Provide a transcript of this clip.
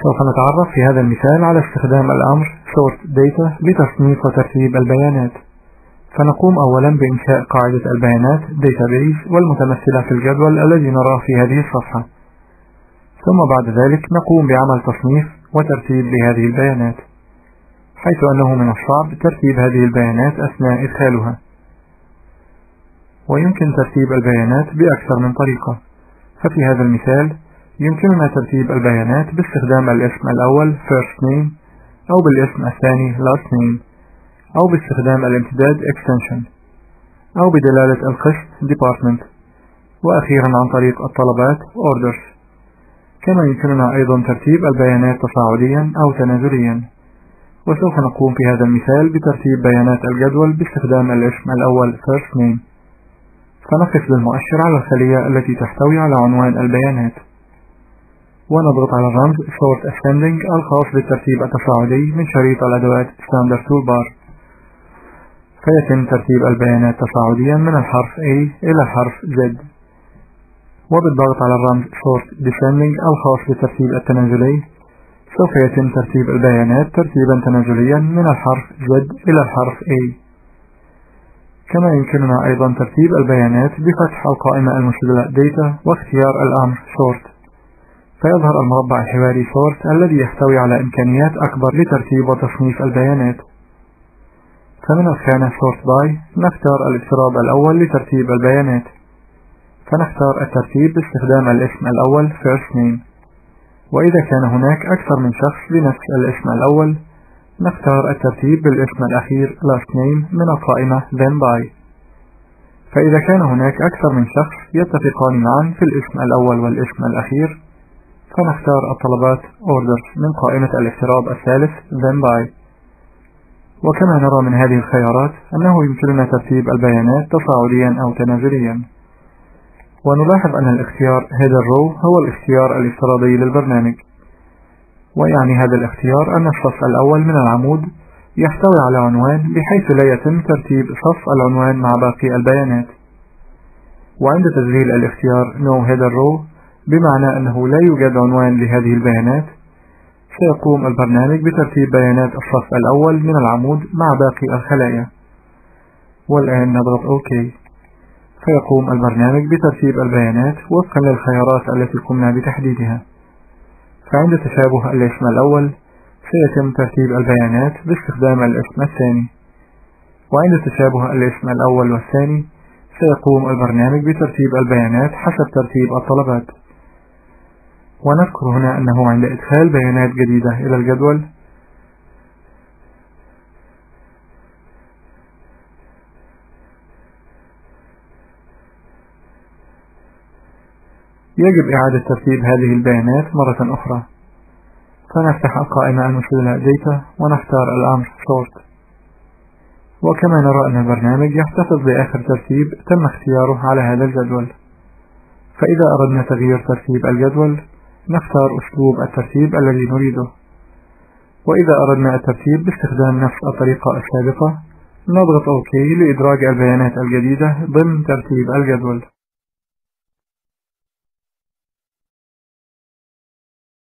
سوف نتعرف في هذا المثال على استخدام الأمر sort data لتصنيف وترتيب البيانات. فنقوم أولا بإنشاء قاعدة البيانات database والمتمثلة في الجدول الذي نراه في هذه الصفحة. ثم بعد ذلك نقوم بعمل تصنيف وترتيب لهذه البيانات، حيث أنه من الصعب ترتيب هذه البيانات أثناء إدخالها. ويمكن ترتيب البيانات بأكثر من طريقة. ففي هذا المثال يمكننا ترتيب البيانات باستخدام الاسم الأول first name أو بالاسم الثاني last name أو باستخدام الامتداد extension أو بدلالة القسم department، وأخيرا عن طريق الطلبات orders. كما يمكننا أيضا ترتيب البيانات تصاعديا أو تنازليا، وسوف نقوم في هذا المثال بترتيب بيانات الجدول باستخدام الاسم الأول first name. فنقف بالمؤشر على الخلية التي تحتوي على عنوان البيانات، ونضغط على الرمز sort ascending الخاص بالترتيب التصاعدي من شريط الأدوات standard toolbar، فيتم ترتيب البيانات تصاعديا من الحرف A إلى الحرف Z. وبالضغط على الرمز sort descending الخاص بالترتيب التنازلي سوف يتم ترتيب البيانات ترتيبا تنازليا من الحرف Z إلى الحرف A. كما يمكننا أيضا ترتيب البيانات بفتح القائمة المشغلة data واختيار الأمر sort، فيظهر المربع الحواري sort الذي يحتوي على إمكانيات أكبر لترتيب وتصنيف البيانات. فمن الخانة sort by نختار الافتراض الأول لترتيب البيانات، فنختار الترتيب باستخدام الاسم الأول first name. وإذا كان هناك أكثر من شخص بنفس الاسم الأول نختار الترتيب بالاسم الأخير last name من القائمة then by. فإذا كان هناك أكثر من شخص يتفقان معا في الاسم الأول والاسم الأخير فنختار الطلبات orders من قائمة الافتراض الثالث then by. وكما نرى من هذه الخيارات أنه يمكننا ترتيب البيانات تصاعديا أو تنازليا. ونلاحظ أن الاختيار header row هو الاختيار الافتراضي للبرنامج، ويعني هذا الاختيار أن الصف الأول من العمود يحتوي على عنوان بحيث لا يتم ترتيب صف العنوان مع باقي البيانات. وعند تشغيل الاختيار no header row بمعنى أنه لا يوجد عنوان لهذه البيانات سيقوم البرنامج بترتيب بيانات الصف الأول من العمود مع باقي الخلايا. والآن نضغط OK، فيقوم البرنامج بترتيب البيانات وفقا للخيارات التي قمنا بتحديدها. فعند تشابه الاسم الأول سيتم ترتيب البيانات باستخدام الاسم الثاني، وعند تشابه الاسم الأول والثاني سيقوم البرنامج بترتيب البيانات حسب ترتيب الطلبات. ونذكر هنا أنه عند إدخال بيانات جديدة إلى الجدول يجب إعادة ترتيب هذه البيانات مرة أخرى. فنفتح القائمة المشغلة data ونختار الأمر sort. وكما نرى أن البرنامج يحتفظ بآخر ترتيب تم اختياره على هذا الجدول. فإذا أردنا تغيير ترتيب الجدول نختار أسلوب الترتيب الذي نريده، وإذا أردنا الترتيب باستخدام نفس الطريقة السابقة نضغط OK لإدراج البيانات الجديدة ضمن ترتيب الجدول.